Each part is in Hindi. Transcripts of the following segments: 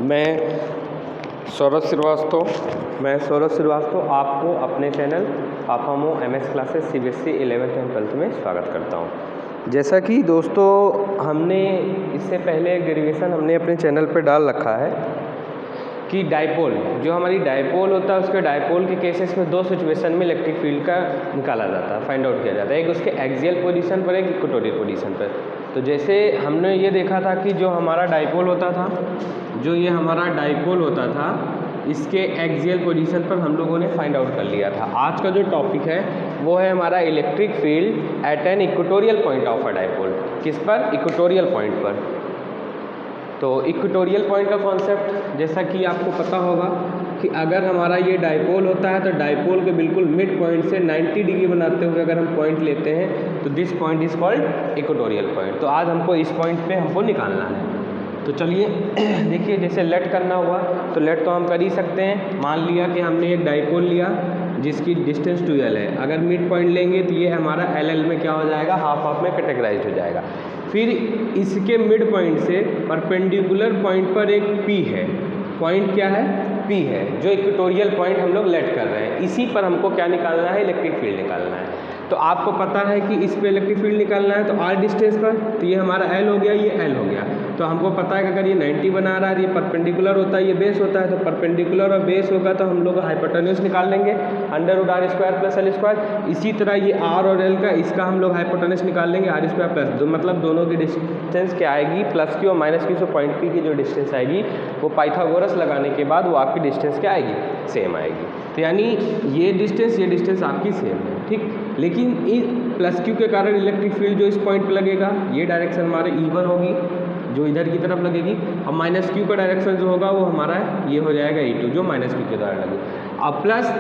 मैं सौरभ श्रीवास्तव आपको अपने चैनल पापामो MS classes CBSE 11th and 12th में स्वागत करता हूं। जैसा कि दोस्तों हमने इससे पहले डेरिवेशन हमने अपने चैनल पे डाल रखा है कि डायपोल जो हमारी डायपोल होता है उसके डायपोल के केसेस में दो सिचुएशन में इलेक्ट्रिक फील्ड का निकाला जाता है, फाइंड आउट किया जाता है। एक उसके एक्सियल पोजीशन पर, एक इक्वेटोरियल पोजीशन पर। तो जैसे हमने ये देखा था कि जो हमारा डायपोल होता था, जो ये हमारा डायपोल होता था, इसके एक्सियल पोजीशन पर हम लोगों ने फाइंड आउट कर लिया था। आज का जो टॉपिक है वो है हमारा electric field at an equatorial point of a dipole. किस पर? इक्वेटोरियल पॉइंट पर। तो इक्वेटोरियल पॉइंट का कॉन्सेप्ट जैसा कि आपको पता होगा कि अगर हमारा ये डायपोल होता है तो डायपोल के बिल्कुल मिड पॉइंट से 90 डिग्री बनाते हुए अगर हम पॉइंट लेते हैं तो this point is called equatorial point. तो आज हमको इस पॉइंट पे हमको निकालना है। तो चलिए देखिए, जैसे लेट करना हुआ तो लेट तो हम कर ही सकते हैं। मान लिया कि हमने एक डायपोल लिया जिसकी डिस्टेंस 2L है। अगर मिड पॉइंट लेंगे तो ये हमारा LL में क्या हो जाएगा, हाफ में कैटेगराइज हो जाएगा। फिर इसके मिड पॉइंट से परपेंडिकुलर पॉइंट पर एक P है। पॉइंट क्या है? P है, जो इक्वेटोरियल पॉइंट हम लोग लेट कर रहे हैं। इसी पर हमको क्या निकालना है? इलेक्ट्रिक फील्ड निकालना है। तो आपको पता है कि इस पे इलेक्ट्रिक फील्ड निकालना है तो R डिस्टेंस पर, तो ये हमारा L हो गया, ये L हो गया। तो हमको पता है कि अगर ये 90 बना रहा है, ये परपेंडिकुलर होता है, ये बेस होता है, तो परपेंडिकुलर और बेस होगा तो हम लोग हाइपोटेन्यूज निकाल लेंगे √R² + L²। इसी तरह ये R और L का, इसका हम लोग हाइपोटेन्यूज निकाल लेंगे R²+, मतलब दोनों की डिस्टेंस क्या आएगी, +Q और -Q से पॉइंट P की जो डिस्टेंस आएगी वो पाइथागोरस लगाने के बाद वो आपकी डिस्टेंस क्या आएगी, सेम आएगी। तो यानी ये डिस्टेंस आपकी सेम है, ठीक। लेकिन +Q के कारण इलेक्ट्रिक फील्ड जो इस पॉइंट पे लगेगा, ये डायरेक्शन हमारे E1 होगी जो इधर की तरफ लगेगी, और -Q का डायरेक्शन जो होगा वो हमारा ये हो जाएगा E2 जो -Q के द्वारा लगेगा। अब प्लस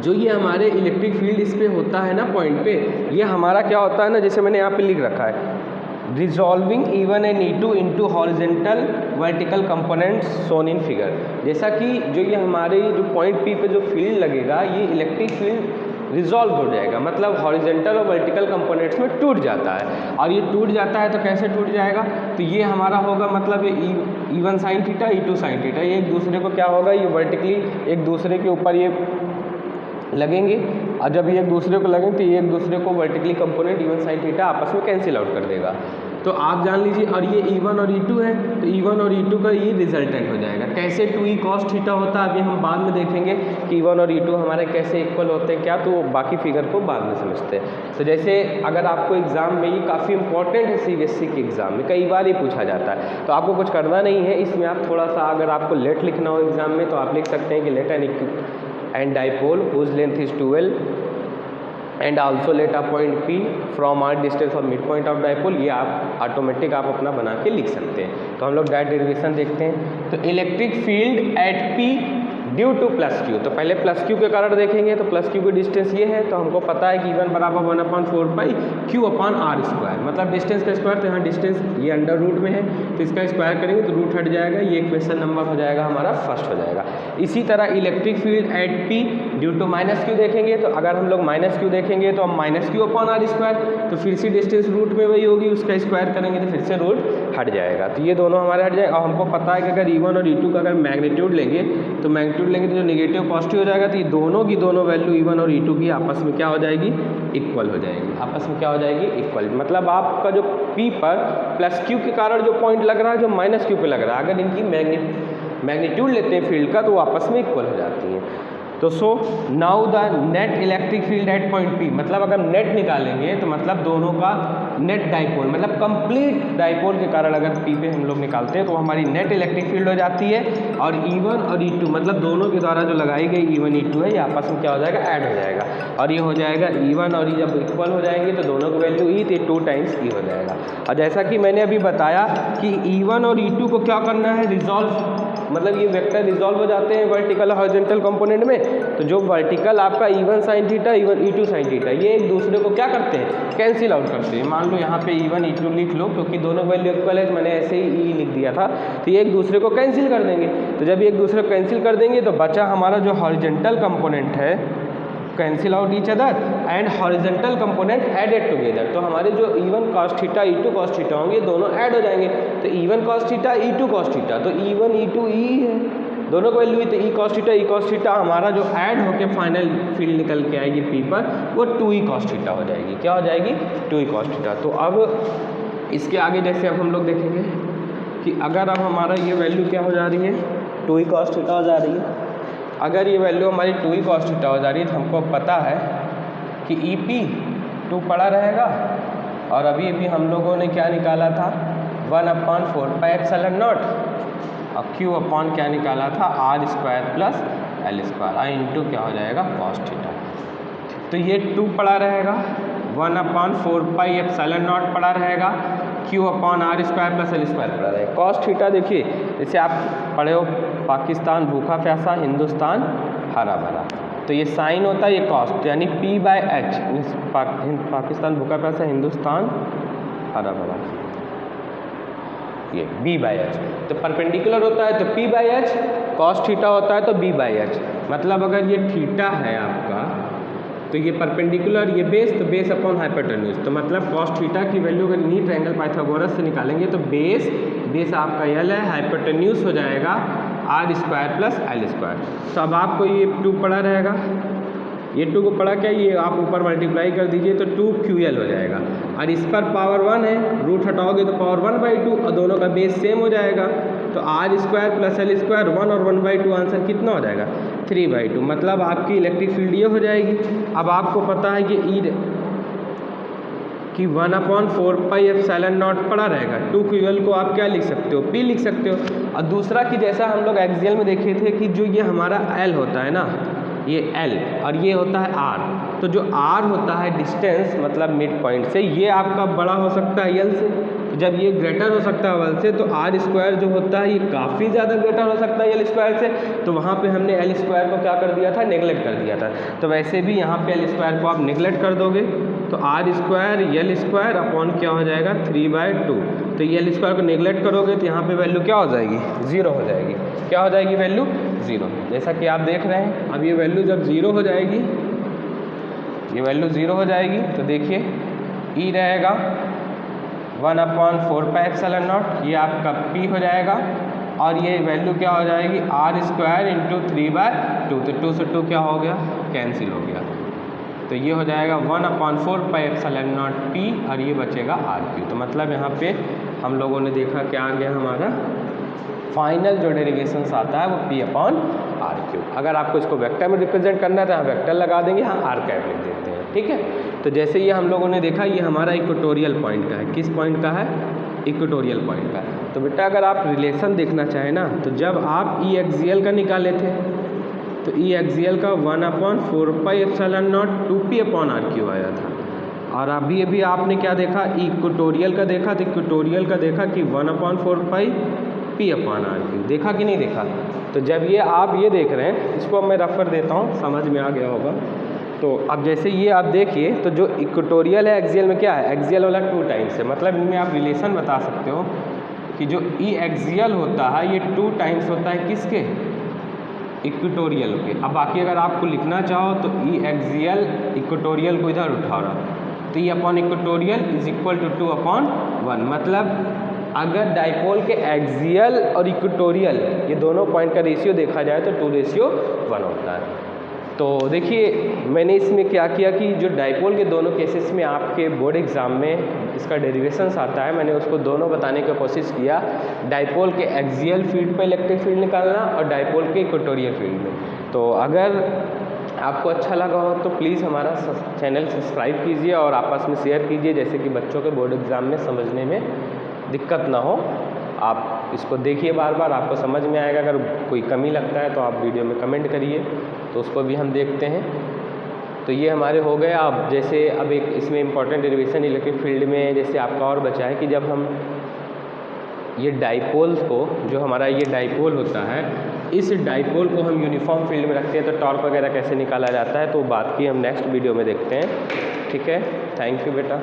जो ये हमारे इलेक्ट्रिक फील्ड इस पे होता है ना पॉइंट पे, ये हमारा क्या होता है ना, जैसे मैंने यहाँ पे लिख रखा है, resolving E1 and E2 into horizontal vertical components shown in figure. जैसा कि जो ये हमारे जो पॉइंट P पे जो फील्ड लगेगा, ये इलेक्ट्रिक फील्ड रिजॉल्व हो जाएगा, मतलब हॉरिजॉन्टल और वर्टिकल कंपोनेंट्स में टूट जाता है। और ये टूट जाता है तो कैसे टूट जाएगा, तो ये हमारा होगा मतलब E1 sin theta, E2 sin theta, ये एक दूसरे को क्या होगा, ये वर्टिकली एक दूसरे के ऊपर ये लगेंगे, और जब ये एक दूसरे को लगेंगे तो ये एक दूसरे को vertically component E1 sin theta आपस में कैंसिल आउट कर देगा। तो आप जान लीजिए, और ये E1 और E2 है, तो E1 और E2 का ये रिजल्टेंट हो जाएगा। कैसे 2E cos थीटा होता है अभी हम बाद में देखेंगे कि E1 और E2 हमारे कैसे इक्वल होते हैं क्या, तो बाकी फिगर को बाद में समझते हैं। तो जैसे अगर आपको एग्जाम में, ये काफ़ी इंपॉर्टेंट है CBSE के एग्जाम में, कई बार ये पूछा जाता है, तो आपको कुछ करना नहीं है इसमें। आप थोड़ा सा, अगर आपको लेट लिखना हो एग्जाम में तो आप लिख सकते हैं कि let and dipole whose length is 2L and also let a point P from R distance और मिड पॉइंट ऑफ डायपोल, ये आप ऑटोमेटिक आप अपना बना के लिख सकते हैं। तो हम लोग डायरेक्ट डेरिवेशन देखते हैं। तो electric field at P due to +Q, तो पहले +Q के कारण देखेंगे। तो +Q की डिस्टेंस ये है, तो हमको पता है कि E1 बराबर 1/4πQ/R², मतलब डिस्टेंस का स्क्वायर। तो यहाँ डिस्टेंस ये अंडर रूट में है, तो इसका स्क्वायर करेंगे तो रूट हट जाएगा, ये क्वेश्चन नंबर हो जाएगा हमारा फर्स्ट हो जाएगा। इसी तरह electric field at P due to -Q देखेंगे, तो अगर हम लोग -Q देखेंगे तो हम -Q/R², तो फिर से डिस्टेंस रूट में वही होगी, उसका स्क्वायर करेंगे तो फिर से रूट हट जाएगा। तो ये दोनों हमारे हट जाएगा। और हमको पता है कि अगर E1 और E2 का अगर मैग्नीट्यूड लेंगे तो जो नेगेटिव पॉजिटिव हो जाएगा, तो ये दोनों की दोनों वैल्यू E1 और E2 की आपस में क्या हो जाएगी, इक्वल हो जाएगी। आपस में क्या हो जाएगी, इक्वल। मतलब आपका जो P पर +Q के कारण जो पॉइंट लग रहा है, जो -Q पे लग रहा है, अगर इनकी मैग्नीट्यूड लेते हैं फील्ड का तो वो आपस में इक्वल हो जाती हैं। तो so now the net electric field eight point P, मतलब अगर नेट निकालेंगे तो मतलब दोनों का नेट डायपोल, मतलब कंप्लीट डायपोल के कारण अगर P पे हम लोग निकालते हैं तो हमारी नेट इलेक्ट्रिक फील्ड हो जाती है। और E1 और E2 मतलब दोनों के द्वारा जो लगाई गई E1 E2 है, ये आपस में क्या हो जाएगा, ऐड हो जाएगा। और ये हो जाएगा E1 और E जब इक्वल हो जाएंगे तो दोनों की वैल्यू E, तो 2 टाइम्स E हो जाएगा। और जैसा कि मैंने अभी बताया कि E1 और E2 को क्या करना है, रिजॉल्व, मतलब ये वेक्टर रिजॉल्व हो जाते हैं वर्टिकल हॉरिजॉन्टल कंपोनेंट में। तो जो वर्टिकल आपका E1 sin theta, E2 sin theta, ये एक दूसरे को क्या करते हैं, कैंसिल आउट करते हैं। मान लो यहाँ पे E1 E2 लिख लो, क्योंकि दोनों वैल्यू इक्वल है, तो मैंने ऐसे ही E लिख दिया था। तो ये एक दूसरे को कैंसिल कर देंगे। तो जब एक दूसरे को कैंसिल कर देंगे तो बचा हमारा जो हॉरिजॉन्टल कंपोनेंट है, cancel out each other and horizontal component added together. तो हमारे जो E1 cos theta E2 cos theta होंगे दोनों ऐड हो जाएंगे। तो E1 cos theta E2 cos theta, तो E1 E2 E है, दोनों को वैल्यू हुई। तो E cos थीटा हमारा जो ऐड होके फाइनल फील्ड निकल के आएगी P पर, वो 2E cos थीटा हो जाएगी। क्या हो जाएगी? 2E cos theta. तो अब इसके आगे जैसे अब हम लोग देखेंगे कि अगर अब हमारा ये वैल्यू क्या हो जा रही है, 2E cos थीटा हो जा रही है। अगर ये वैल्यू हमारी 2E cos थीटा हो जा रही है तो हमको पता है कि EP 2 पड़ा रहेगा, और अभी अभी हम लोगों ने क्या निकाला था 1/4πε0, और Q अपॉन क्या निकाला था R² प्लस L² इंटू क्या हो जाएगा cos थीटा। तो ये 2 पड़ा रहेगा, 1/4πε0 पड़ा रहेगा, Q upon R² plus L² पड़ा रहेगा। cos थीटा देखिए जैसे आप पढ़े हो पाकिस्तान भूखा प्यासा हिंदुस्तान हरा भरा, तो ये साइन होता है, ये कॉस्ट यानी P/H, पाकिस्तान भूखा प्यासा हिंदुस्तान हरा भरा, ये B/H। तो परपेंडिकुलर होता है तो P/H, cos थीटा होता है तो B/H। मतलब अगर ये थीटा है आपका तो ये परपेंडिकुलर, ये बेस, तो बेस अपॉन हाइपोटेन्यूज। तो मतलब cos थीटा की वैल्यू अगर नीट एंगल पाइथागोरस से निकालेंगे तो बेस आपका L है, हाइपोटेन्यूज हो जाएगा R² प्लस L²। तो अब आपको ये 2 पड़ा रहेगा, ये 2 को पड़ा क्या, ये आप ऊपर मल्टीप्लाई कर दीजिए तो 2QL हो जाएगा, और इस पर पावर 1 है, रूट हटाओगे तो पावर 1/2, और दोनों का बेस सेम हो जाएगा। तो R² प्लस L², 1 और 1/2 आंसर कितना हो जाएगा 3/2। मतलब आपकी इलेक्ट्रिक फील्ड ये हो जाएगी। अब आपको पता है कि 1/4πε0 पड़ा रहेगा, 2QL को आप क्या लिख सकते हो, P लिख सकते हो। और दूसरा कि जैसा हम लोग एक्सियल में देखे थे कि जो ये हमारा L होता है ना, ये L और ये होता है R, तो जो R होता है डिस्टेंस मतलब मिड पॉइंट से, ये आपका बड़ा हो सकता है L से, तो जब ये ग्रेटर हो सकता है L से तो R² जो होता है ये काफ़ी ज़्यादा ग्रेटर हो सकता है L² से, तो वहाँ पे हमने L² को क्या कर दिया था, नेगलेक्ट कर दिया था। तो वैसे भी यहाँ पे L² को आप नेगलेक्ट कर दोगे तो R² L² अपॉन क्या हो जाएगा 3/2। तो ये L² को नेगलेक्ट करोगे तो यहाँ पे वैल्यू क्या हो जाएगी 0 हो जाएगी। क्या हो जाएगी वैल्यू 0, जैसा कि आप देख रहे हैं। अब ये वैल्यू जब 0 हो जाएगी, ये वैल्यू 0 हो जाएगी तो देखिए E रहेगा 1/4πε0, ये आपका P हो जाएगा, और ये वैल्यू क्या हो जाएगी R² इंटू 3/2, तो 2 से 2 क्या हो गया कैंसिल हो गया, तो ये हो जाएगा 1/4πε0 P, और ये बचेगा RQ। तो मतलब यहाँ पे हम लोगों ने देखा क्या आ गया, हमारा फाइनल जो डेरिवेशंस आता है वो P/RQ। अगर आपको इसको वेक्टर में रिप्रेजेंट करना है तो यहाँ वेक्टर लगा देंगे, यहाँ R कैप लिख देते हैं, ठीक है। तो जैसे ये हम लोगों ने देखा ये हमारा इक्वेटोरियल पॉइंट का है, किस पॉइंट का है, इक्वेटोरियल पॉइंट का है। तो बेटा अगर आप रिलेशन देखना चाहें ना, तो जब आप E एक्सियल का निकाले थे तो E एक्सियल का 1/4πε0 2P/RQ आया था, और अभी आपने क्या देखा, इक्वेटोरियल का देखा, तो इक्वेटोरियल का देखा कि 1/4πP/RQ, देखा कि नहीं देखा। तो जब ये आप ये देख रहे हैं, इसको मैं रफ कर देता हूँ, समझ में आ गया होगा। तो अब जैसे ये आप देखिए तो जो इक्वेटोरियल है एक्सियल में क्या है, एक्सियल वाला 2 टाइम्स है, मतलब इनमें आप रिलेशन बता सकते हो कि जो E एक्सियल होता है ये 2 टाइम्स होता है किसके, इक्वेटोरियल के। अब बाकी अगर आपको लिखना चाहो तो E एक्सियल इक्वेटोरियल को इधर उठा रहा, तो E upon equatorial is equal to 2/1। मतलब अगर डाइपोल के एक्सियल और इक्वेटोरियल ये दोनों पॉइंट का रेशियो देखा जाए तो 2:1 होता है। तो देखिए मैंने इसमें क्या किया कि जो डाइपोल के दोनों केसेस में आपके बोर्ड एग्ज़ाम में इसका डेरिवेशंस आता है, मैंने उसको दोनों बताने की कोशिश किया, डाइपोल के एक्सियल फील्ड पे इलेक्ट्रिक फील्ड निकालना और डाइपोल के इक्वेटोरियल फील्ड में। तो अगर आपको अच्छा लगा हो तो प्लीज़ हमारा चैनल सब्सक्राइब कीजिए और आपस में शेयर कीजिए, जैसे कि बच्चों के बोर्ड एग्ज़ाम में समझने में दिक्कत ना हो। आप इसको देखिए बार बार, आपको समझ में आएगा। अगर कोई कमी लगता है तो आप वीडियो में कमेंट करिए, तो उसको भी हम देखते हैं। तो ये हमारे हो गए। अब जैसे अब एक इसमें इम्पॉर्टेंट डेरिवेशन इलेक्ट्रिक फील्ड में जैसे आपका और बचा है कि जब हम ये डाइपोल्स को, जो हमारा ये डाइपोल होता है, इस डाइपोल को हम यूनिफॉर्म फील्ड में रखते हैं तो टॉर्क वगैरह कैसे निकाला जाता है, तो बात की हम नेक्स्ट वीडियो में देखते हैं। ठीक है, थैंक यू बेटा।